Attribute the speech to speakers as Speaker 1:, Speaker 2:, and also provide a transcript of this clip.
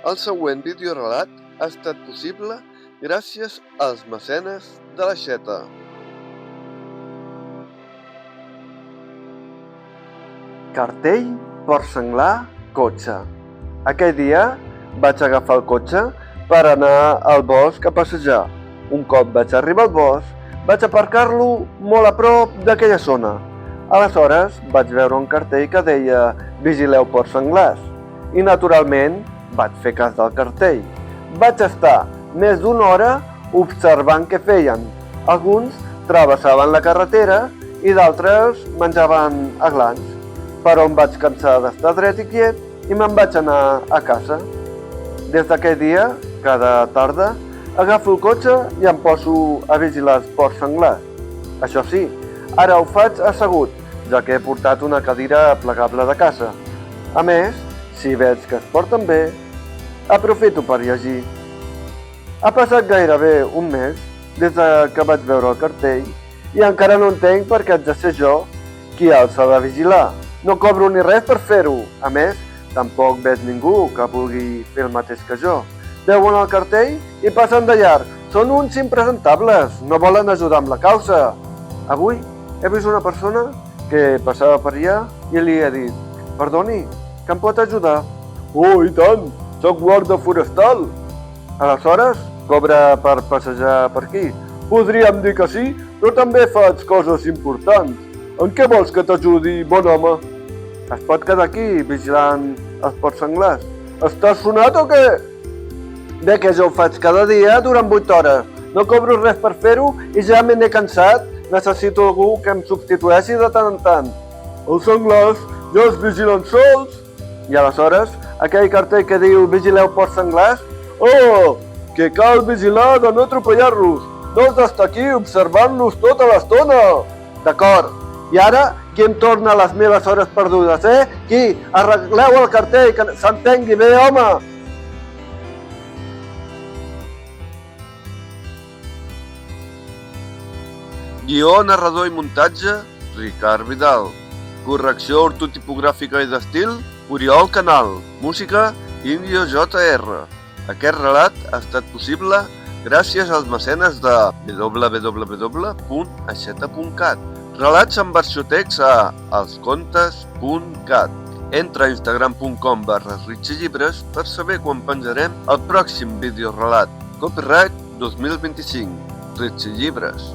Speaker 1: El següent videorelat ha estat possible gràcies als mecenes de l'Aixeta. Cartell, port senglar, cotxe. Aquell dia vaig agafar el cotxe per anar al bosc a passejar. Un cop vaig arribar al bosc, vaig aparcar-lo molt a prop d'aquella zona. Aleshores vaig veure un cartell que deia «Vigileu ports senglars» i naturalment vaig fer cas del cartell. Vaig estar més d'una hora observant què feien. Alguns travessaven la carretera i d'altres menjaven aglans. Però em vaig cansar d'estar dret i quiet i me'n vaig anar a casa. Des d'aquell dia, cada tarda, agafo el cotxe i em poso a vigilar els ports senglars. Això sí, ara ho faig assegut, ja que he portat una cadira plegable de casa. A més, si veig que es porten bé, aprofito per llegir. Ha passat gairebé un mes des que vaig veure el cartell i encara no entenc per què haig de ser jo qui els ha de vigilar. No cobro ni res per fer-ho. A més, tampoc veig ningú que vulgui fer el mateix que jo. Veuen el cartell i passen de llarg. Són uns impresentables, no volen ajudar amb la causa. Avui he vist una persona que passava per allà i li he dit «Perdoni, que em pot ajudar?» «Oh, i tant! Soc guarda forestal!» «Aleshores, cobra per passejar per aquí?» «Podríem dir que sí, però també faig coses importants. En què vols que t'ajudi, bon home?» «Es pot quedar aquí vigilant els ports senglars?» «Estàs sonat o què?» «Bé que jo ho faig cada dia durant 8 hores. No cobro res per fer-ho i ja me n'he cansat. Necessito algú que em substitueixi de tant en tant». «Els senglars ja es vigilen sols!» I aleshores, aquell cartell que diu «Vigileu ports senglars?» «Oh, que cal vigilar de no atropellar-los! No has d'estar aquí observant-los tota l'estona!» «D'acord, i ara qui em torna les meves hores perdudes, Qui? Arregleu el cartell, que s'entengui bé, home!» Guió, narrador i muntatge, Ricard Vidal. Correcció ortotipogràfica i d'estil, Oriol Canal. Música, Indio JR. Aquest relat ha estat possible gràcies als mecenes de www.aixeta.cat. Relats en versió text a elscontes.cat. Entra a instagram.com/ritxillibres per saber quan penjarem el pròxim videorelat. Copyright 2025. Ritxillibres.